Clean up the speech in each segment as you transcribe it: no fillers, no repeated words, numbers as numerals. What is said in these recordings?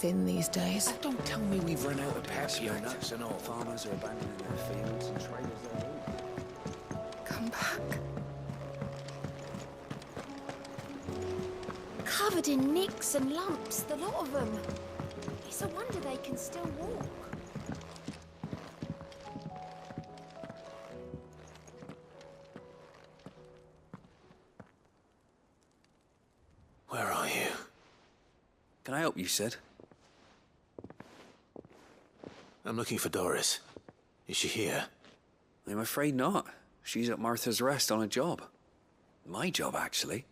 thin these days. Don't tell me we've run out of Pepsi nuts and all. Farmers are abandoning their fields and traders their own. Come back. Covered in nicks and lumps, the lot of them. It's a wonder they can still walk. Where are you? Can I help you, Sid? I'm looking for Doris. Is she here? I'm afraid not. She's at Martha's Rest on a job. My job, actually.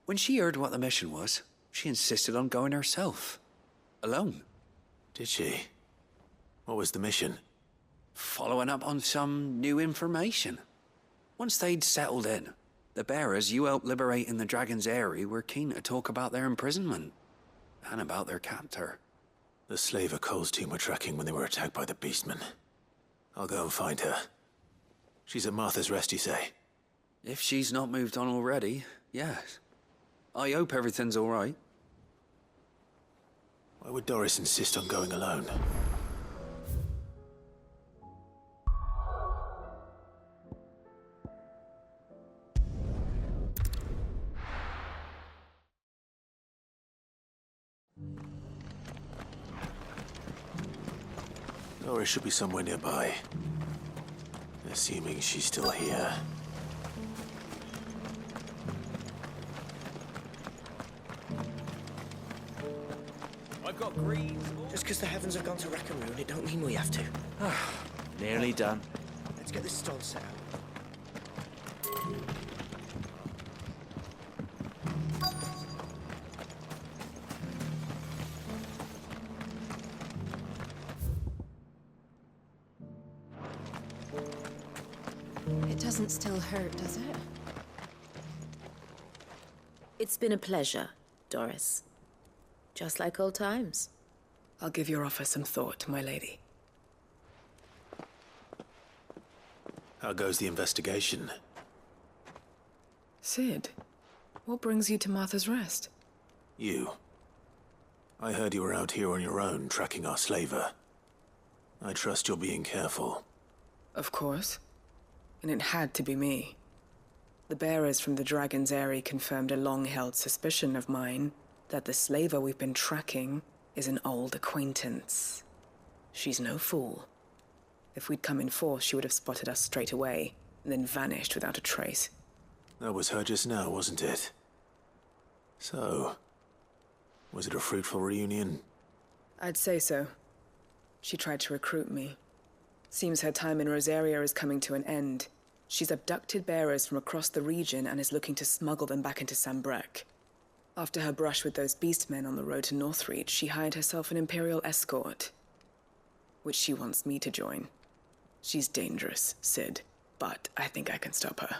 When she heard what the mission was, she insisted on going herself. Alone. Did she? What was the mission? Following up on some new information. Once they'd settled in, the bearers you helped liberate in the Dragon's Eyrie were keen to talk about their imprisonment. And about their captor. The slaver Cole's team were tracking when they were attacked by the Beastmen. I'll go and find her. She's at Martha's Rest, you say? If she's not moved on already, yes. I hope everything's all right. Why would Doris insist on going alone? Doris should be somewhere nearby. Assuming she's still here. I've got greens. Just because the heavens have gone to Rackaroon, it don't mean we have to. Nearly done. Let's get this stall set out. It doesn't still hurt, does it? It's been a pleasure, Doris. Just like old times. I'll give your offer some thought, my lady. How goes the investigation? Sid, what brings you to Martha's Rest? You. I heard you were out here on your own, tracking our slaver. I trust you're being careful. Of course. And it had to be me. The bearers from the Dragon's Eyrie confirmed a long-held suspicion of mine that the slaver we've been tracking is an old acquaintance. She's no fool. If we'd come in force, she would have spotted us straight away, and then vanished without a trace. That was her just now, wasn't it? So, was it a fruitful reunion? I'd say so. She tried to recruit me. Seems her time in Rosaria is coming to an end. She's abducted bearers from across the region and is looking to smuggle them back into Sambrec. After her brush with those beastmen on the road to Northreach, she hired herself an Imperial escort, which she wants me to join. She's dangerous, Sid, but I think I can stop her.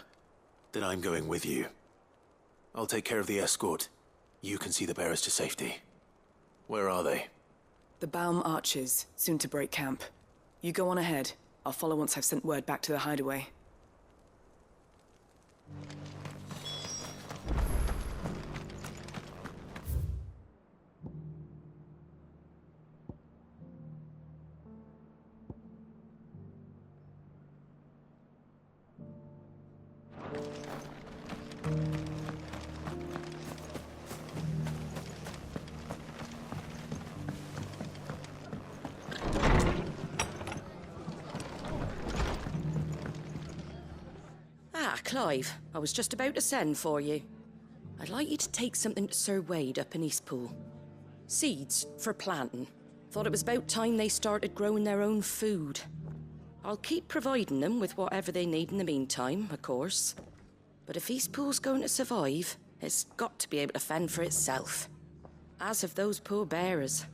Then I'm going with you. I'll take care of the escort. You can see the bearers to safety. Where are they? The Baum Archers, soon to break camp. You go on ahead. I'll follow once I've sent word back to the hideaway. Clive, I was just about to send for you. I'd like you to take something to Sir Wade up in Eastpool. Seeds for planting. Thought it was about time they started growing their own food. I'll keep providing them with whatever they need in the meantime, of course. But if Eastpool's going to survive, it's got to be able to fend for itself. As have those poor bearers.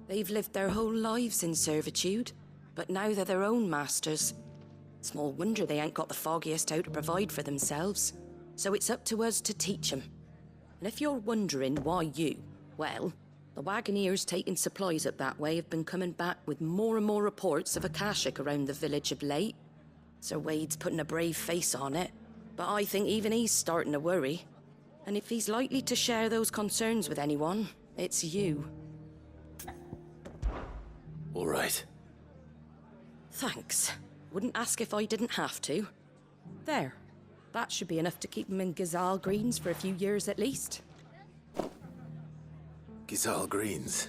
They've lived their whole lives in servitude, but now they're their own masters. Small wonder they ain't got the foggiest how to provide for themselves. So it's up to us to teach them. And if you're wondering why you, well, the Wagoneers taking supplies up that way have been coming back with more and more reports of Akashic around the village of late. Sir Wade's putting a brave face on it, but I think even he's starting to worry. And if he's likely to share those concerns with anyone, it's you. All right. Thanks. Wouldn't ask if I didn't have to. There. That should be enough to keep him in Gazal Greens for a few years at least. Gazal Greens.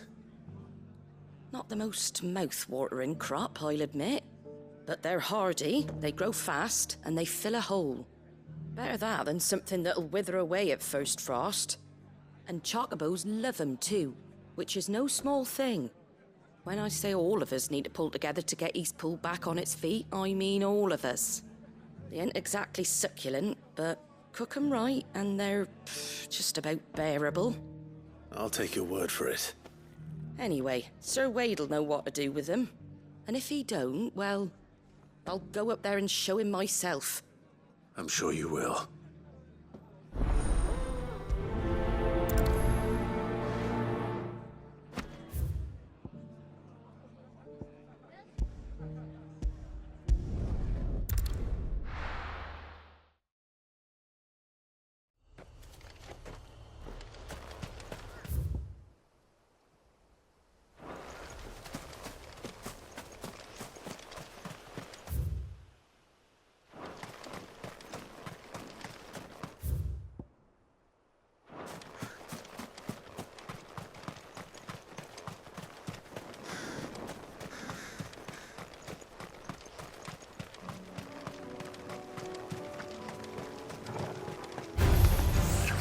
Not the most mouth-watering crop, I'll admit. But they're hardy, they grow fast, and they fill a hole. Better that than something that'll wither away at first frost. And chocobos love 'em too, which is no small thing. When I say all of us need to pull together to get Eastpool back on its feet, I mean all of us. They ain't exactly succulent, but cook 'em right, and they're just about bearable. I'll take your word for it. Anyway, Sir Wade'll know what to do with them. And if he don't, well, I'll go up there and show him myself. I'm sure you will.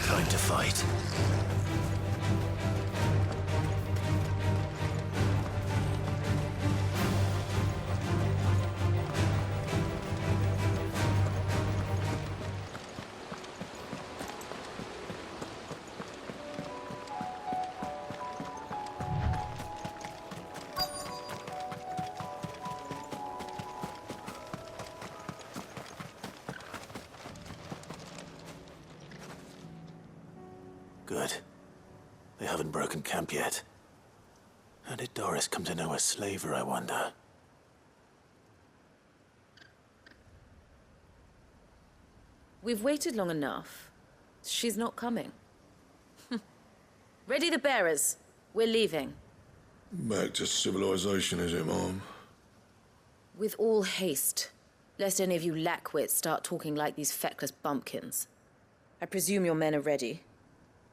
Time to fight. Good. They haven't broken camp yet. How did Doris come to know a slaver, I wonder? We've waited long enough. She's not coming. Ready the bearers. We're leaving. Back to civilization, is it, Mom? With all haste, lest any of you lackwits start talking like these feckless bumpkins. I presume your men are ready.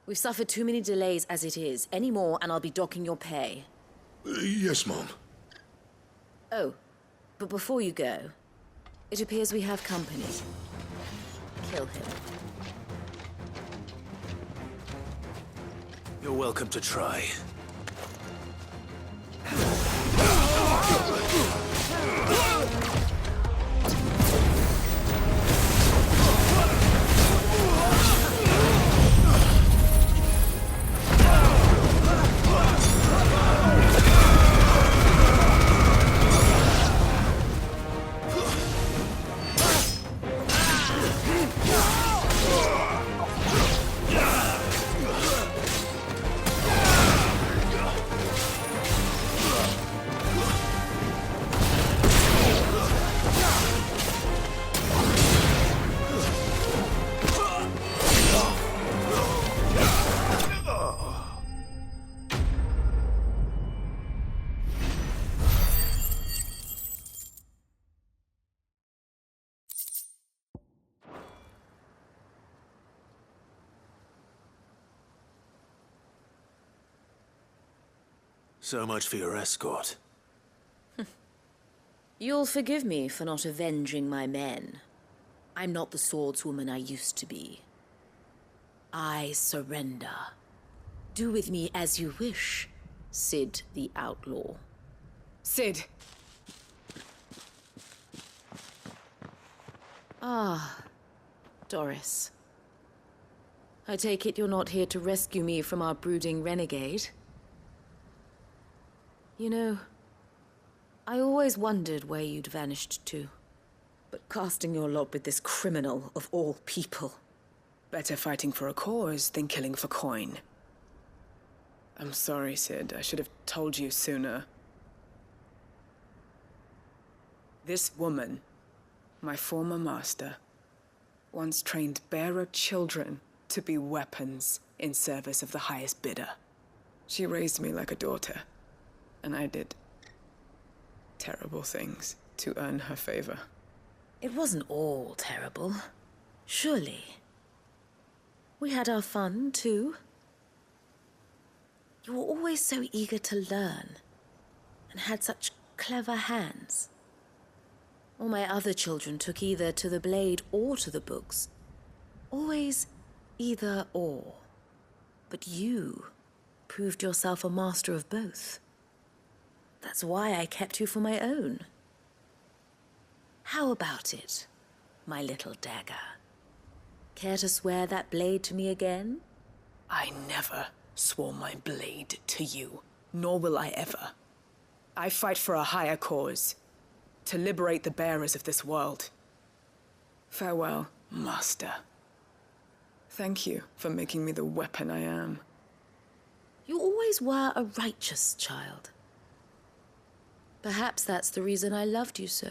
We've suffered too many delays as it is. Any more, and I'll be docking your pay. Yes, Mom. Oh, but before you go, it appears we have company. Kill him. You're welcome to try. So much for your escort. You'll forgive me for not avenging my men. I'm not the swordswoman I used to be. I surrender. Do with me as you wish, Sid the Outlaw. Sid! Ah, Doris. I take it you're not here to rescue me from our brooding renegade? You know, I always wondered where you'd vanished to. But casting your lot with this criminal of all people. Better fighting for a cause than killing for coin. I'm sorry, Sid. I should have told you sooner. This woman, my former master, once trained bearer children to be weapons in service of the highest bidder. She raised me like a daughter, and I did terrible things to earn her favor. It wasn't all terrible. Surely. We had our fun, too. You were always so eager to learn, and had such clever hands. All my other children took either to the blade or to the books. Always either or. But you proved yourself a master of both. That's why I kept you for my own. How about it, my little dagger? Care to swear that blade to me again? I never swore my blade to you, nor will I ever. I fight for a higher cause, to liberate the bearers of this world. Farewell, Master. Thank you for making me the weapon I am. You always were a righteous child. Perhaps that's the reason I loved you so.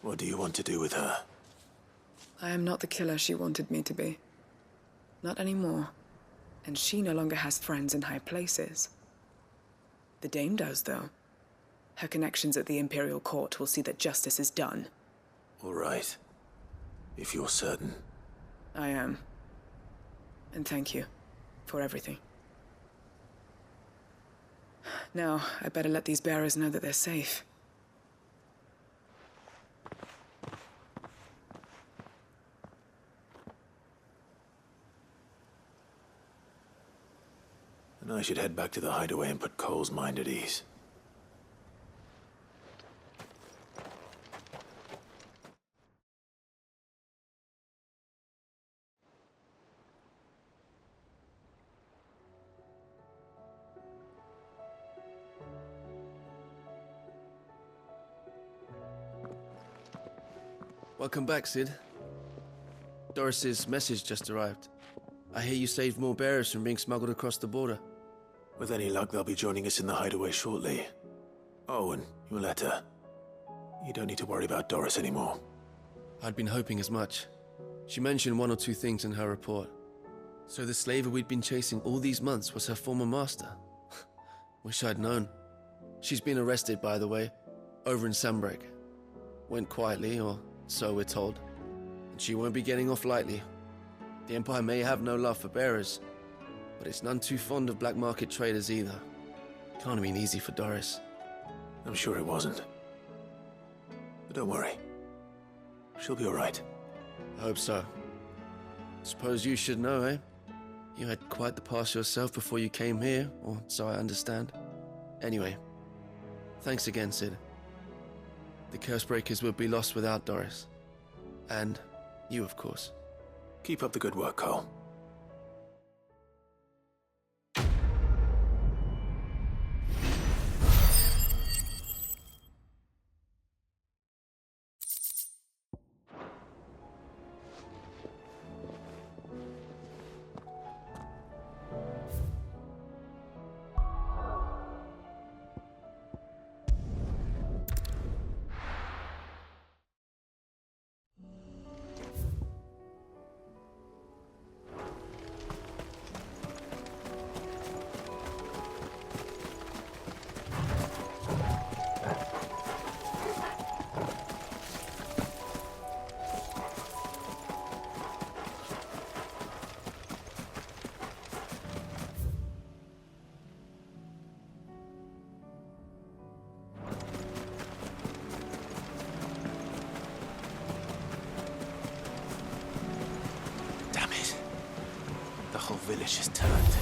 What do you want to do with her? I am not the killer she wanted me to be. Not anymore. And she no longer has friends in high places. The Dame does, though. Her connections at the Imperial Court will see that justice is done. All right. If you're certain. I am. And thank you for everything. Now, I better let these bearers know that they're safe. And I should head back to the hideaway and put Cole's mind at ease. Welcome back, Sid. Doris's message just arrived. I hear you saved more bearers from being smuggled across the border. With any luck, they'll be joining us in the hideaway shortly. Oh, and your letter. You don't need to worry about Doris anymore. I'd been hoping as much. She mentioned one or two things in her report. So the slaver we'd been chasing all these months was her former master. Wish I'd known. She's been arrested, by the way, over in Sunbreak. Went quietly, or so we're told. And she won't be getting off lightly. The Empire may have no love for bearers, but it's none too fond of black market traders either. Can't have been easy for Doris. I'm sure it wasn't. But don't worry. She'll be all right. I hope so. Suppose you should know, eh? You had quite the past yourself before you came here, or so I understand. Anyway, thanks again, Sid. The Cursebreakers would be lost without Doris. And you, of course. Keep up the good work, Cole. The whole village is turned.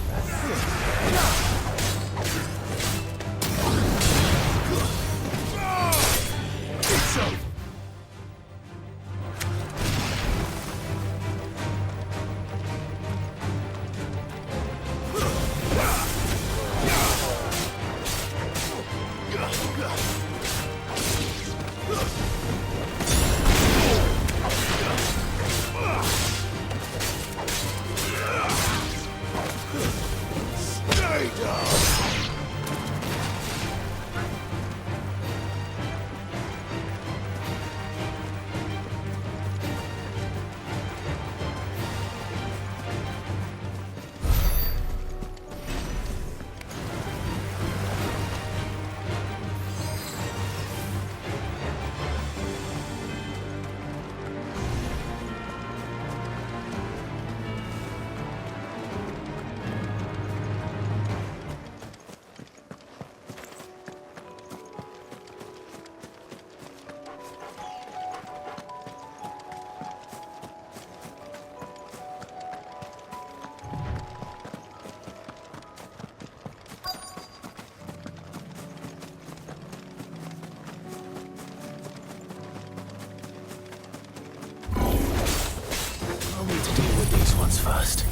ones first.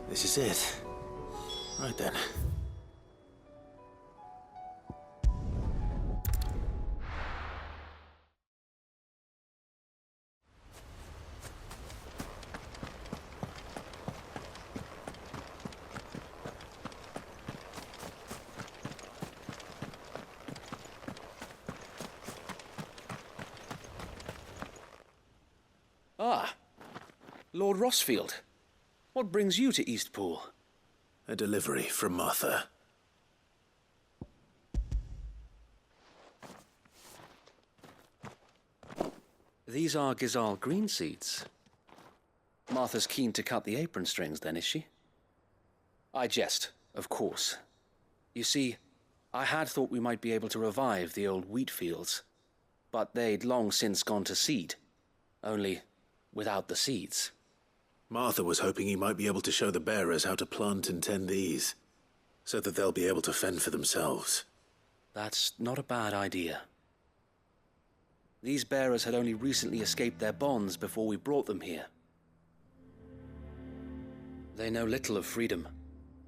This is it. Right then. Ah, Lord Rossfield. What brings you to Eastpool? A delivery from Martha. These are Gizal green seeds. Martha's keen to cut the apron strings, then, is she? I jest, of course. You see, I had thought we might be able to revive the old wheat fields, but they'd long since gone to seed, only without the seeds. Martha was hoping he might be able to show the bearers how to plant and tend these, so that they'll be able to fend for themselves. That's not a bad idea. These bearers had only recently escaped their bonds before we brought them here. They know little of freedom,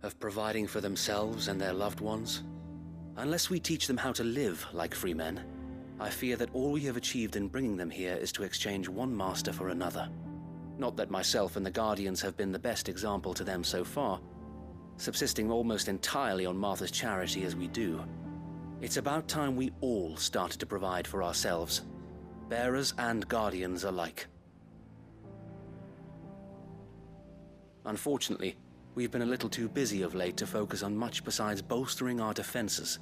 of providing for themselves and their loved ones. Unless we teach them how to live like free men, I fear that all we have achieved in bringing them here is to exchange one master for another. Not that myself and the Guardians have been the best example to them so far, subsisting almost entirely on Martha's charity as we do. It's about time we all started to provide for ourselves, bearers and Guardians alike. Unfortunately, we've been a little too busy of late to focus on much besides bolstering our defenses.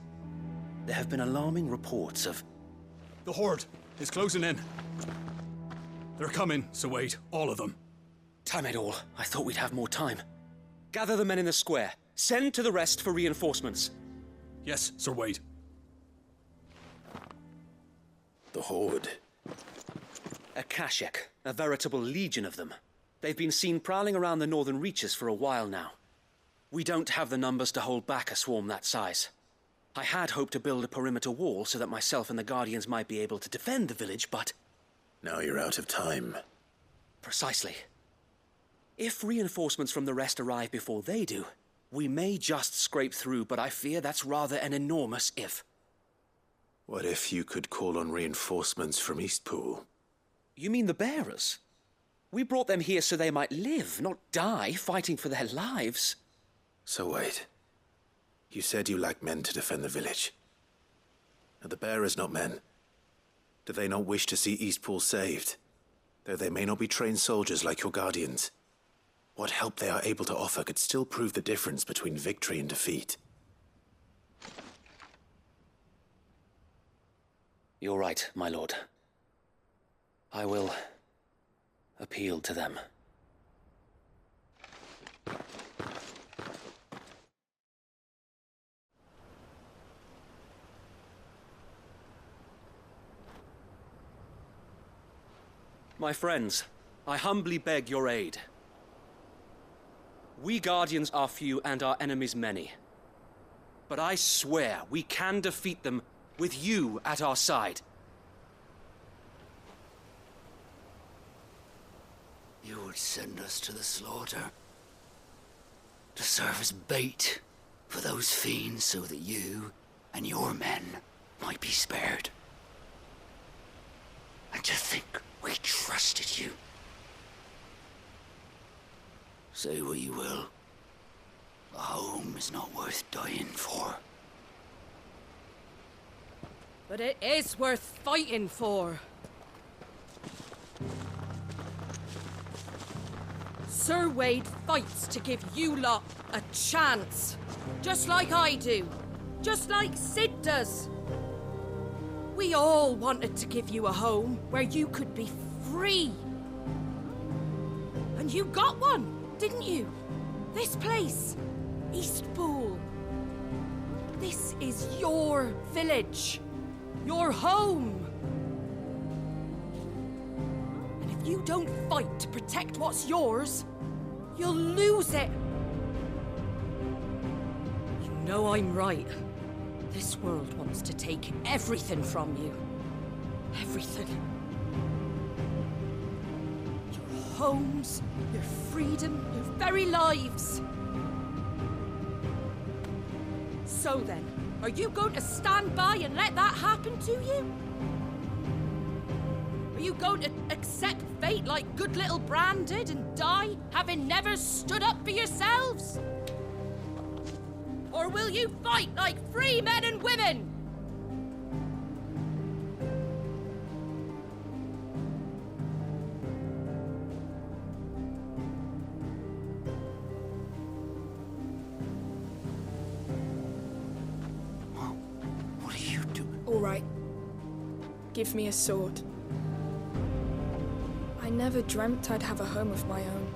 There have been alarming reports of... The Horde is closing in. They're coming, so wait, all of them. Damn it all, I thought we'd have more time. Gather the men in the square. Send to the rest for reinforcements. Yes, Sir Wade. The Horde. A Kashek, a veritable legion of them. They've been seen prowling around the northern reaches for a while now. We don't have the numbers to hold back a swarm that size. I had hoped to build a perimeter wall so that myself and the Guardians might be able to defend the village, but... Now you're out of time. Precisely. If reinforcements from the rest arrive before they do, we may just scrape through, but I fear that's rather an enormous if. What if you could call on reinforcements from Eastpool? You mean the bearers? We brought them here so they might live, not die, fighting for their lives. So wait. You said you lack men to defend the village. Are the bearers not men? Do they not wish to see Eastpool saved? Though they may not be trained soldiers like your Guardians, what help they are able to offer could still prove the difference between victory and defeat. You're right, my lord. I will appeal to them. My friends, I humbly beg your aid. We Guardians are few and our enemies many. But I swear we can defeat them with you at our side. You would send us to the slaughter, to serve as bait for those fiends so that you and your men might be spared. And to think we trusted you. Say what you will, a home is not worth dying for. But it is worth fighting for. Sir Wade fights to give you lot a chance, just like I do. just like Sid does. We all wanted to give you a home where you could be free. And you got one, didn't you? This place, Eastpool. This is your village, your home. And if you don't fight to protect what's yours, you'll lose it. You know I'm right. This world wants to take everything from you. Everything. Your homes, your freedom, your very lives. So then, are you going to stand by and let that happen to you? Are you going to accept fate like good little Bran did and die, having never stood up for yourselves? Or will you fight like free men and women? Mom, what are you doing? All right. Give me a sword. I never dreamt I'd have a home of my own.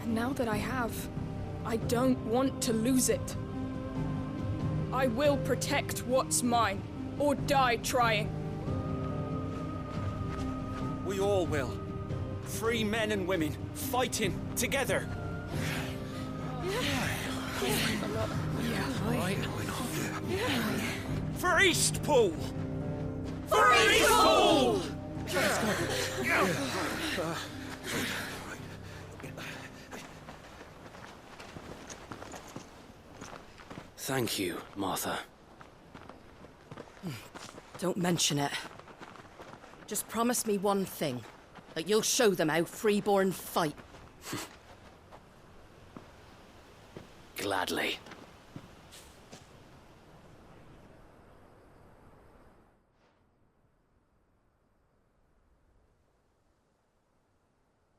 And now that I have, I don't want to lose it. I will protect what's mine, or die trying. We all will. Free men and women, fighting together. For Eastpool! For Eastpool! Thank you, Martha. Don't mention it. Just promise me one thing. That you'll show them how freeborn fight. Gladly.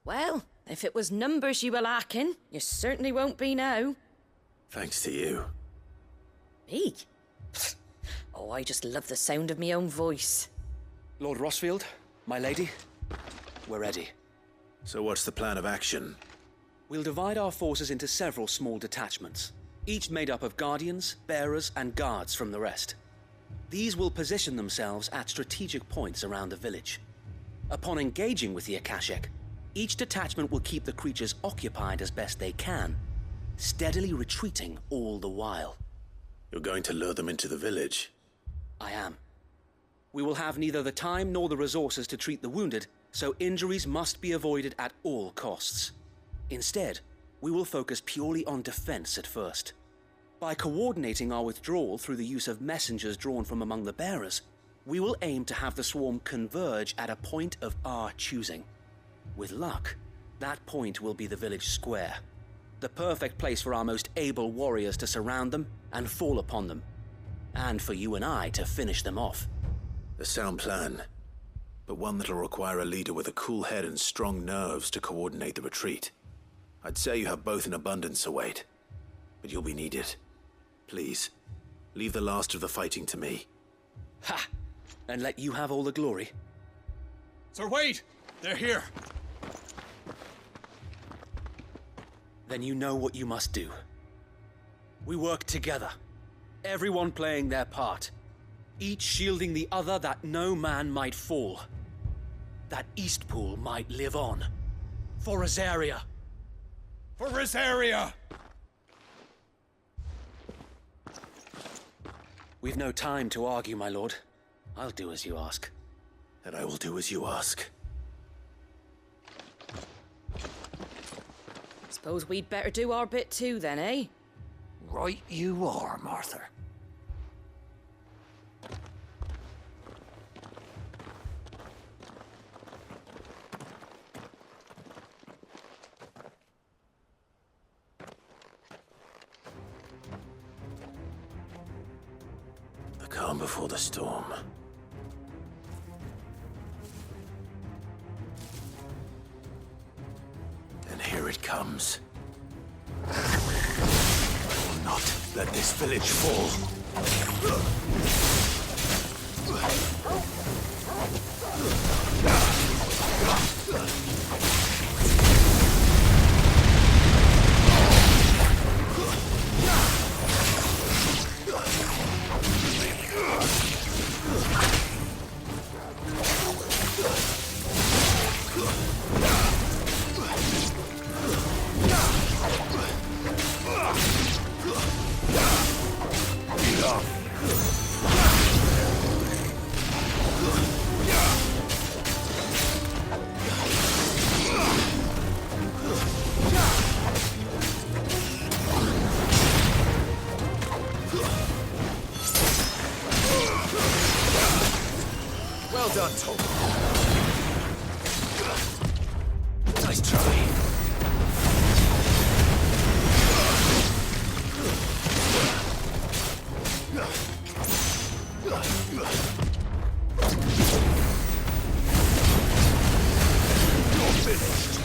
Well, if it was numbers you were lacking, you certainly won't be now. Thanks to you. Me? Oh, I just love the sound of my own voice. Lord Rossfield, my lady, we're ready. So what's the plan of action? We'll divide our forces into several small detachments, each made up of guardians, bearers, and guards from the rest. These will position themselves at strategic points around the village. Upon engaging with the Akashic, each detachment will keep the creatures occupied as best they can, steadily retreating all the while. You're going to lure them into the village? I am. We will have neither the time nor the resources to treat the wounded, so injuries must be avoided at all costs. Instead, we will focus purely on defense at first. By coordinating our withdrawal through the use of messengers drawn from among the bearers, we will aim to have the swarm converge at a point of our choosing. With luck, that point will be the village square, the perfect place for our most able warriors to surround them and fall upon them, and for you and I to finish them off. A sound plan, but one that'll require a leader with a cool head and strong nerves to coordinate the retreat. I'd say you have both in abundance, Await, but you'll be needed. Please, leave the last of the fighting to me. Ha! And let you have all the glory. Sir Wade! They're here! Then you know what you must do. We work together, everyone playing their part, each shielding the other that no man might fall, that Eastpool might live on. For Rosaria! For Rosaria! We've no time to argue, my lord. I'll do as you ask. And I will do as you ask. Suppose we'd better do our bit too then, eh? Right you are, Martha. The calm before the storm. And here it comes. I will not Let this village fall. Well done, Tom. Nice try. You're finished.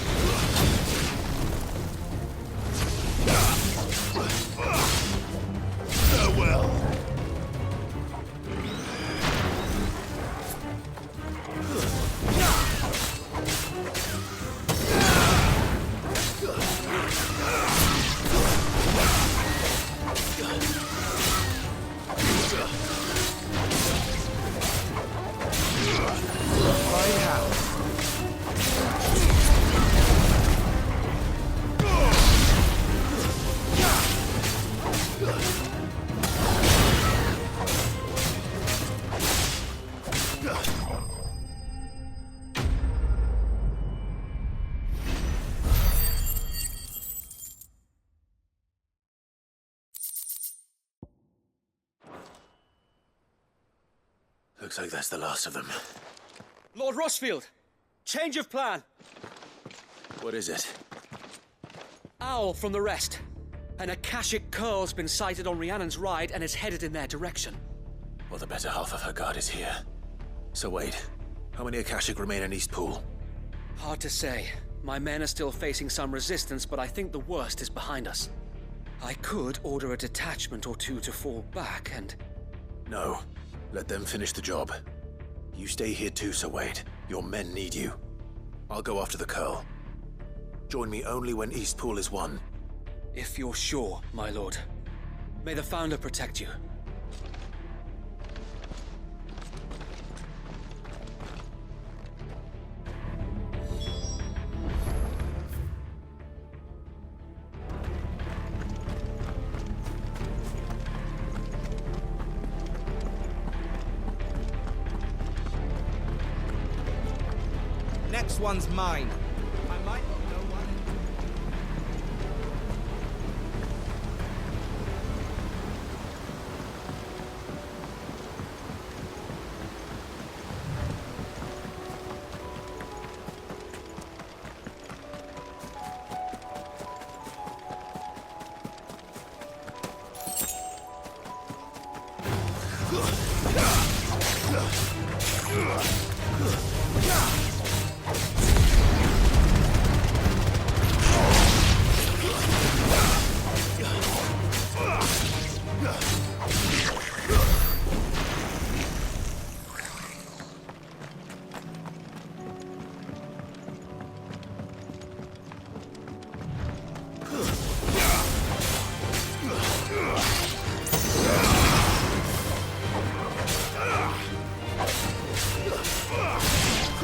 Farewell. Looks like that's the last of them. Lord Rossfield! Change of plan! What is it? Owl from the rest. An Akashic curl's been sighted on Rhiannon's ride and is headed in their direction. Well, the better half of her guard is here. So wait, how many Akashic remain in Eastpool? Hard to say. My men are still facing some resistance, but I think the worst is behind us. I could order a detachment or two to fall back and... No. Let them finish the job. You stay here too, Sir Wade. Your men need you. I'll go after the Curl. Join me only when Eastpool is won. If you're sure, my lord. May the Founder protect you. Next one's mine. I might not know one.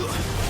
Ugh!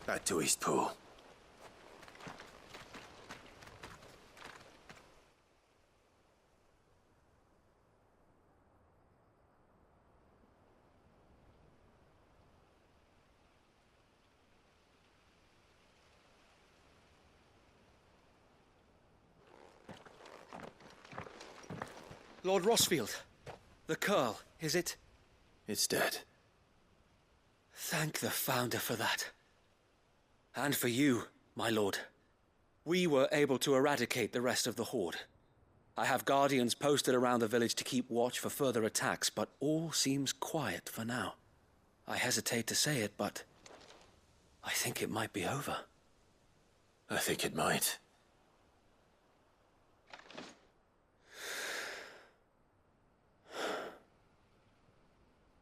Back to Eastpool. Lord Rossfield, the Curl, is it? It's dead. Thank the Founder for that. And for you, my lord. We were able to eradicate the rest of the Horde. I have guardians posted around the village to keep watch for further attacks, but all seems quiet for now. I hesitate to say it, but I think it might be over. I think it might.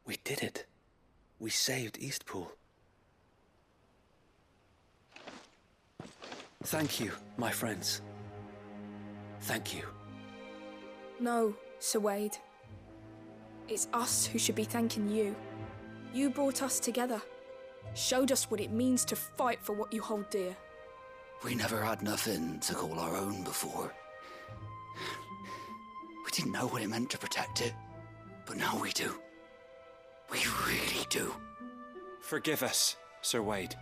We did it. We saved Eastpool. Thank you, my friends. Thank you. No, Sir Wade. It's us who should be thanking you. You brought us together. Showed us what it means to fight for what you hold dear. We never had nothing to call our own before. We didn't know what it meant to protect it, but now we do. We really do. Forgive us, Sir Wade.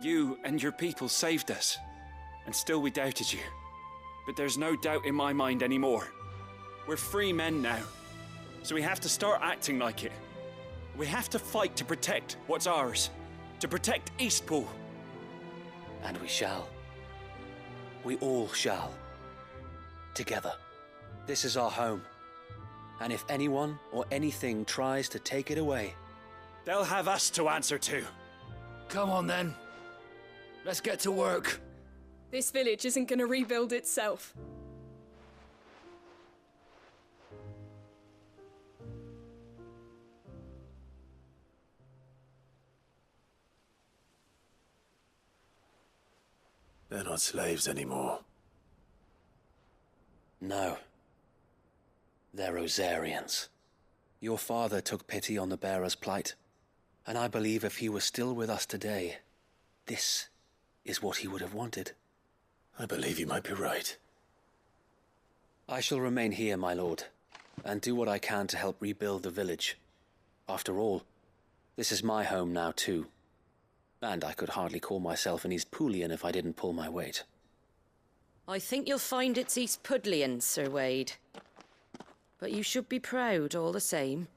You and your people saved us, and still we doubted you. But there's no doubt in my mind anymore. We're free men now, so we have to start acting like it. We have to fight to protect what's ours, to protect Eastpool. And we shall. We all shall. Together. This is our home. And if anyone or anything tries to take it away, they'll have us to answer to. Come on then. Let's get to work. This village isn't going to rebuild itself. They're not slaves anymore. No. They're Rosarians. Your father took pity on the bearer's plight, and I believe if he was still with us today, this is what he would have wanted. I believe you might be right. I shall remain here, my lord, and do what I can to help rebuild the village. After all, this is my home now too, and I could hardly call myself an Eastpoolian if I didn't pull my weight. I think you'll find it's Eastpudlian, Sir Wade. But you should be proud all the same.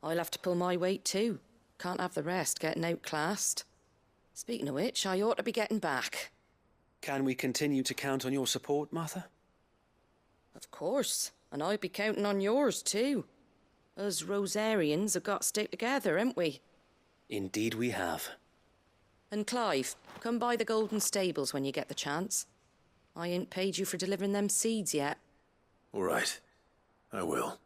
I'll have to pull my weight too. Can't have the rest getting outclassed. Speaking of which, I ought to be getting back. Can we continue to count on your support, Martha? Of course, and I'll be counting on yours too. Us Rosarians have got to stick together, haven't we? Indeed we have. And Clive, come by the Golden Stables when you get the chance. I ain't paid you for delivering them seeds yet. All right. I will.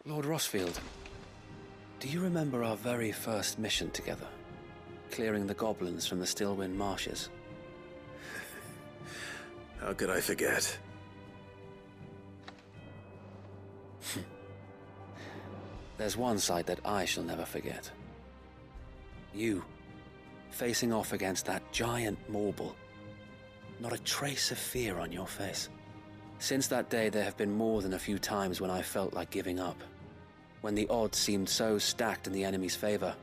Lord Rossfield, do you remember our very first mission together? Clearing the goblins from the Stillwind marshes? How could I forget? There's one sight that I shall never forget. You, facing off against that giant Morble. Not a trace of fear on your face. Since that day, there have been more than a few times when I felt like giving up. When the odds seemed so stacked in the enemy's favor,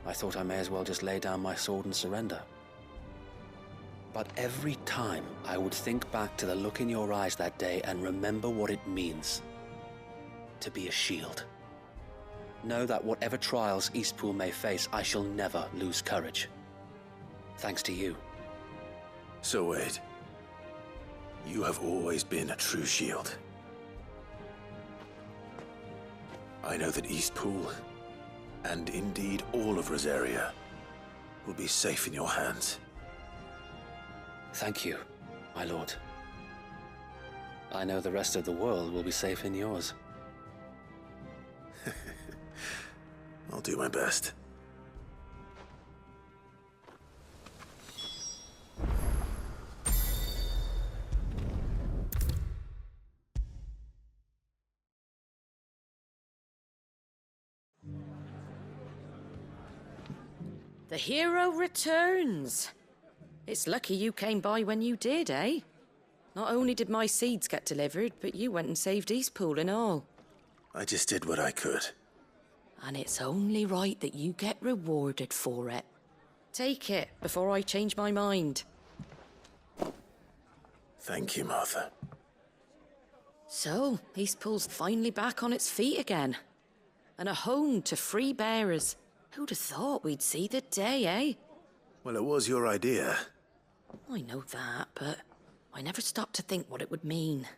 I thought I may as well just lay down my sword and surrender. But every time I would think back to the look in your eyes that day and remember what it means to be a shield. Know that whatever trials Eastpool may face, I shall never lose courage. Thanks to you. So Wade, you have always been a true shield. I know that Eastpool, and indeed all of Rosaria, will be safe in your hands. Thank you, my lord. I know the rest of the world will be safe in yours. I'll do my best. The hero returns. It's lucky you came by when you did, eh? Not only did my seeds get delivered, but you went and saved Eastpool and all. I just did what I could. And it's only right that you get rewarded for it. Take it before I change my mind. Thank you, Martha. So, Eastpool's finally back on its feet again. And a home to free bearers. Who'd have thought we'd see the day, eh? Well, it was your idea. I know that, but I never stopped to think what it would mean.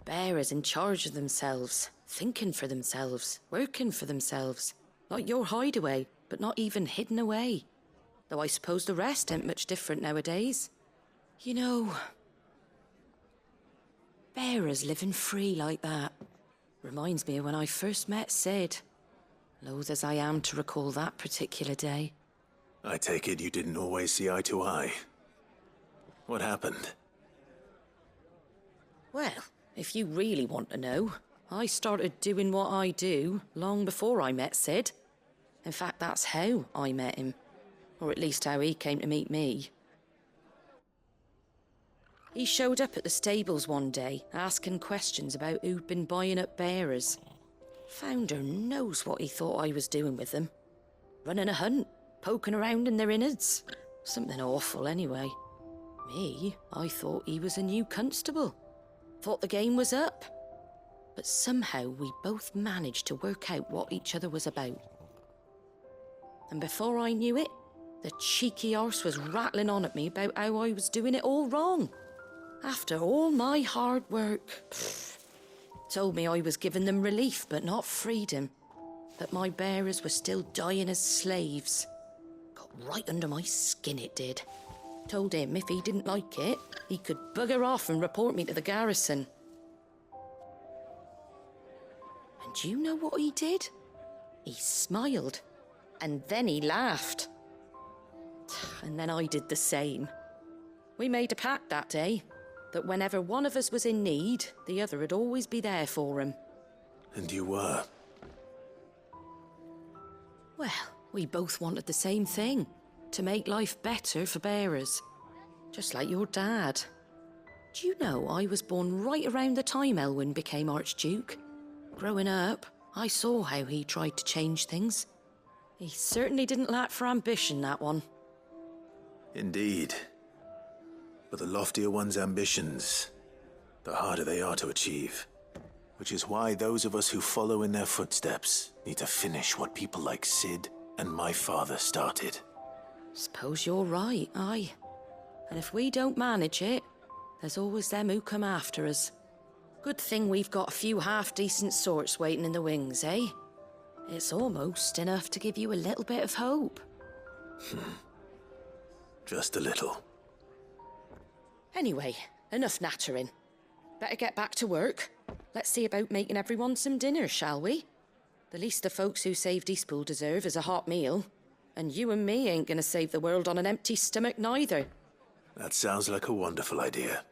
Bearers in charge of themselves, thinking for themselves, working for themselves. Like your hideaway, but not even hidden away. Though I suppose the rest ain't much different nowadays. You know, bearers living free like that reminds me of when I first met Sid. Loath as I am to recall that particular day. I take it you didn't always see eye to eye. What happened? Well, if you really want to know, I started doing what I do long before I met Sid. In fact, that's how I met him. Or at least how he came to meet me. He showed up at the stables one day, asking questions about who'd been buying up bearers. Founder knows what he thought I was doing with them. Running a hunt, poking around in their innards. Something awful, anyway. Me, I thought he was a new constable. Thought the game was up. But somehow we both managed to work out what each other was about. And before I knew it, the cheeky arse was rattling on at me about how I was doing it all wrong. After all my hard work. Told me I was giving them relief, but not freedom. That my bearers were still dying as slaves. Got right under my skin, it did. Told him if he didn't like it, he could bugger off and report me to the garrison. And do you know what he did? He smiled. And then he laughed. And then I did the same. We made a pact that day, that whenever one of us was in need, the other would always be there for him. And you were? Well, we both wanted the same thing, to make life better for bearers. Just like your dad. Do you know I was born right around the time Elwyn became Archduke? Growing up, I saw how he tried to change things. He certainly didn't lack for ambition, that one. Indeed. But the loftier one's ambitions, the harder they are to achieve. Which is why those of us who follow in their footsteps need to finish what people like Sid and my father started. Suppose you're right, aye. And if we don't manage it, there's always them who come after us. Good thing we've got a few half-decent sorts waiting in the wings, eh? It's almost enough to give you a little bit of hope. Just a little. Anyway, enough nattering. Better get back to work. Let's see about making everyone some dinner, shall we? The least the folks who saved Eastpool deserve is a hot meal. And you and me ain't gonna save the world on an empty stomach neither. That sounds like a wonderful idea.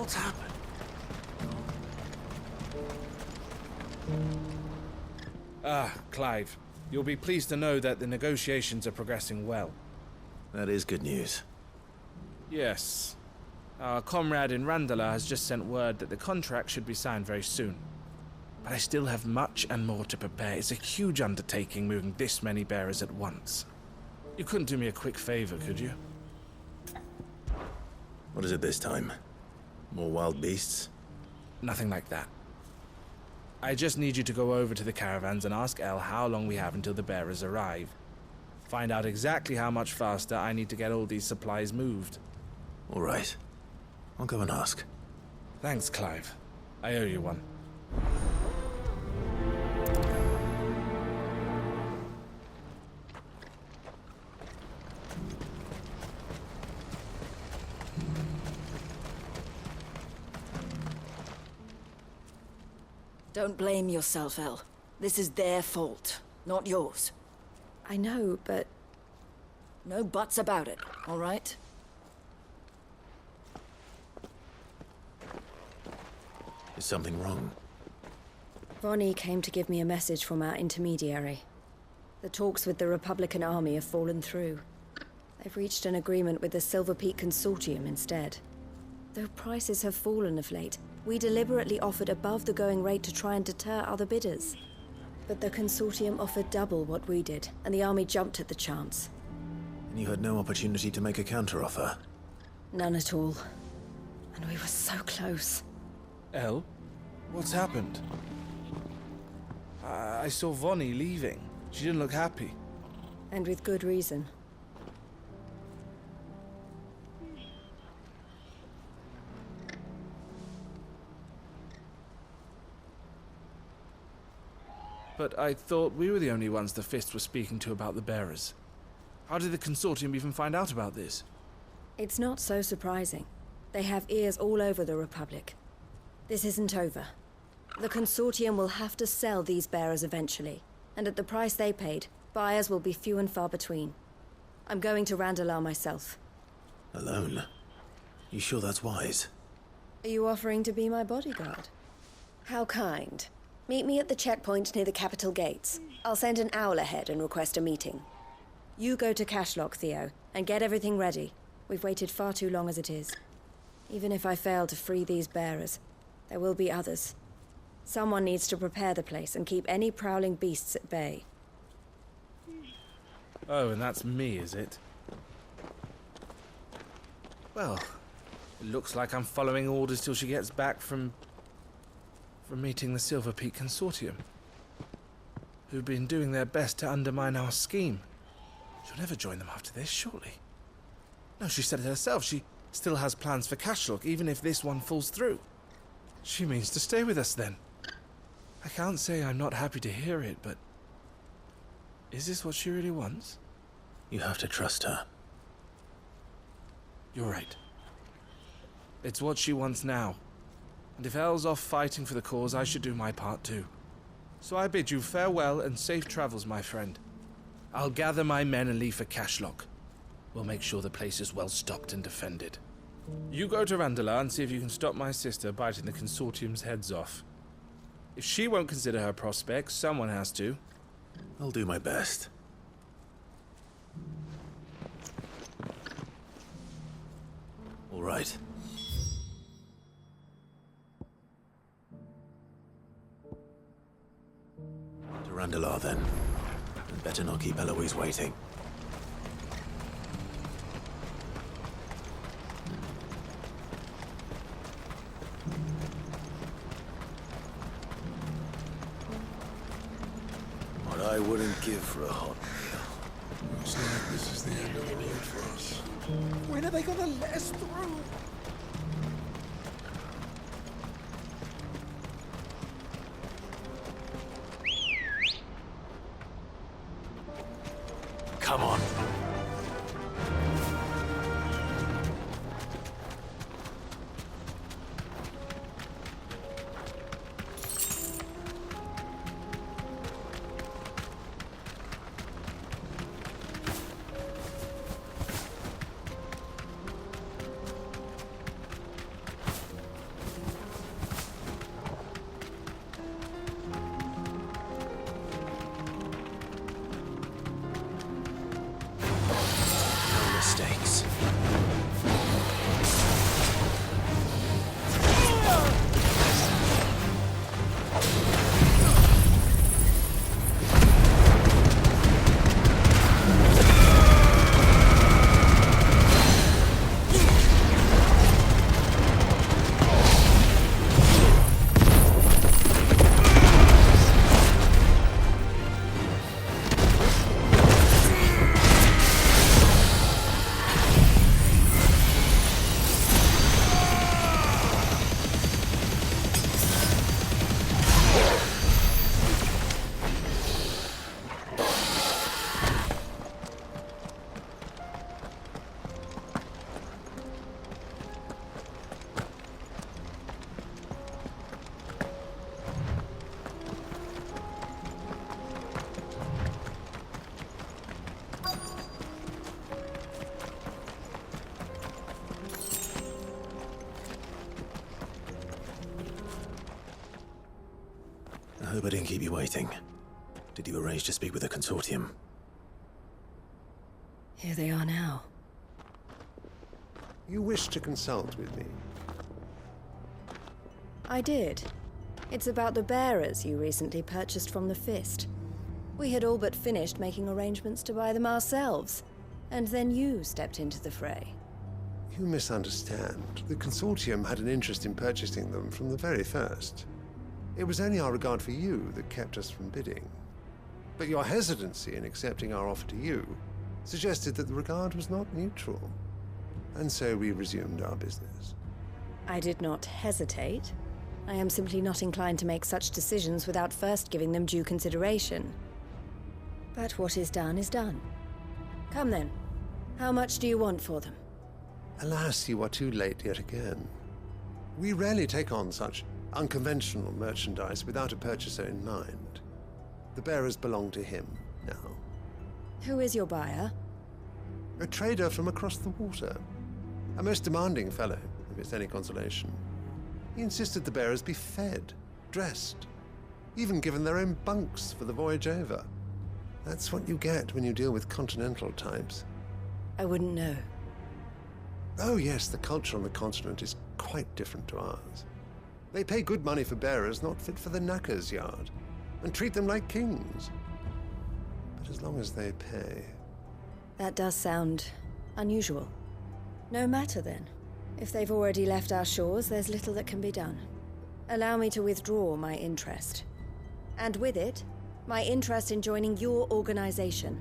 What's happened? Clive. You'll be pleased to know that the negotiations are progressing well. That is good news. Yes. Our comrade in Randala has just sent word that the contract should be signed very soon. But I still have much and more to prepare. It's a huge undertaking moving this many bearers at once. You couldn't do me a quick favor, could you? What is it this time? More wild beasts? Nothing like that. I just need you to go over to the caravans and ask El how long we have until the bearers arrive. Find out exactly how much faster I need to get all these supplies moved. All right. I'll go and ask. Thanks, Clive. I owe you one. Don't blame yourself, El. This is their fault, not yours. I know, but... No buts about it, all right? Is something wrong? Vonnie came to give me a message from our intermediary. The talks with the Republican Army have fallen through. They've reached an agreement with the Silver Peak Consortium instead. Though prices have fallen of late, we deliberately offered above the going rate to try and deter other bidders. But the Consortium offered double what we did, and the Army jumped at the chance. And you had no opportunity to make a counteroffer? None at all. And we were so close. El? What's happened? I saw Vonnie leaving. She didn't look happy. And with good reason. But I thought we were the only ones the Fist were speaking to about the bearers. How did the Consortium even find out about this? It's not so surprising. They have ears all over the Republic. This isn't over. The Consortium will have to sell these bearers eventually, and at the price they paid, buyers will be few and far between. I'm going to Randalar myself. Alone? You sure that's wise? Are you offering to be my bodyguard? How kind. Meet me at the checkpoint near the capital gates. I'll send an owl ahead and request a meeting. You go to Cashlock, Theo, and get everything ready. We've waited far too long as it is. Even if I fail to free these bearers, there will be others. Someone needs to prepare the place and keep any prowling beasts at bay. Oh, and that's me, is it? Well, it looks like I'm following orders till she gets back from meeting the Silver Peak Consortium, who've been doing their best to undermine our scheme. She'll never join them after this, surely. No, she said it herself. She still has plans for Cashlock, even if this one falls through. She means to stay with us, then. I can't say I'm not happy to hear it, but... is this what she really wants? You have to trust her. You're right. It's what she wants now. And if Elle's off fighting for the cause, I should do my part too. So I bid you farewell and safe travels, my friend. I'll gather my men and leave for Cashlock. We'll make sure the place is well stocked and defended. You go to Randalar and see if you can stop my sister biting the Consortium's heads off. If she won't consider her prospects, someone has to. I'll do my best. All right. To Randalar, then. And better not keep Eloise waiting. What I wouldn't give for a hot meal. Looks like this is the end of the road for us. When are they gonna let us through? Come on. hope I didn't keep you waiting. Did you arrange to speak with the consortium? Here they are now. You wish to consult with me? I did. It's about the bearers you recently purchased from the Fist. We had all but finished making arrangements to buy them ourselves, and then you stepped into the fray. You misunderstand. The consortium had an interest in purchasing them from the very first. It was only our regard for you that kept us from bidding. But your hesitancy in accepting our offer to you suggested that the regard was not mutual. And so we resumed our business. I did not hesitate. I am simply not inclined to make such decisions without first giving them due consideration. But what is done is done. Come then. How much do you want for them? Alas, you are too late yet again. We rarely take on such unconventional merchandise without a purchaser in mind. The bearers belong to him now. Who is your buyer? A trader from across the water. A most demanding fellow, if it's any consolation. He insisted the bearers be fed, dressed, even given their own bunks for the voyage over. That's what you get when you deal with continental types. I wouldn't know. Oh yes, the culture on the continent is quite different to ours. They pay good money for bearers not fit for the knacker's yard, and treat them like kings. But as long as they pay... That does sound unusual. No matter then. If they've already left our shores, there's little that can be done. Allow me to withdraw my interest. And with it, my interest in joining your organization.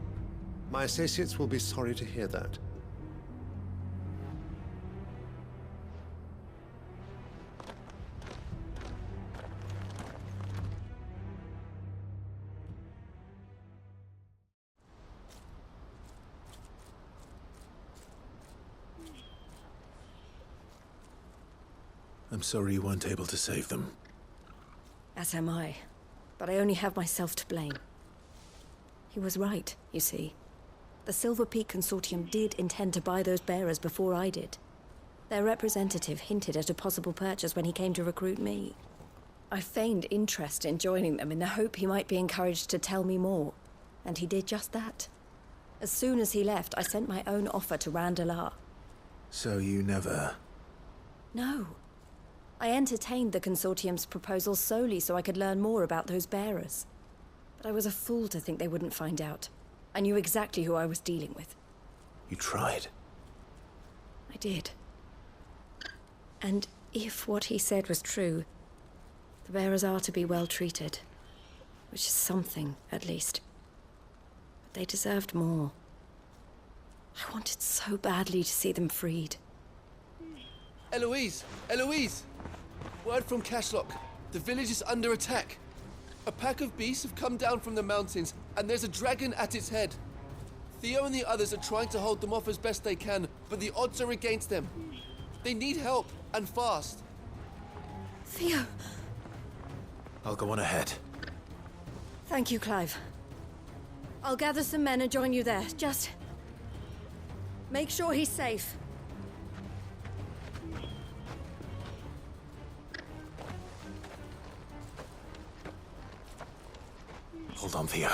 My associates will be sorry to hear that. I'm sorry you weren't able to save them. As am I. But I only have myself to blame. He was right, you see. The Silver Peak Consortium did intend to buy those bearers before I did. Their representative hinted at a possible purchase when he came to recruit me. I feigned interest in joining them in the hope he might be encouraged to tell me more, and he did just that. As soon as he left, I sent my own offer to Randalar. So you never... No. I entertained the Consortium's proposal solely so I could learn more about those bearers. But I was a fool to think they wouldn't find out. I knew exactly who I was dealing with. You tried. I did. And if what he said was true, the bearers are to be well treated. Which is something, at least. But they deserved more. I wanted so badly to see them freed. Eloise! Eloise! Word from Cashlock. The village is under attack. A pack of beasts have come down from the mountains, and there's a dragon at its head. Theo and the others are trying to hold them off as best they can, but the odds are against them. They need help, and fast. Theo! I'll go on ahead. Thank you, Clive. I'll gather some men and join you there. Just... make sure he's safe. Hold on, Theo.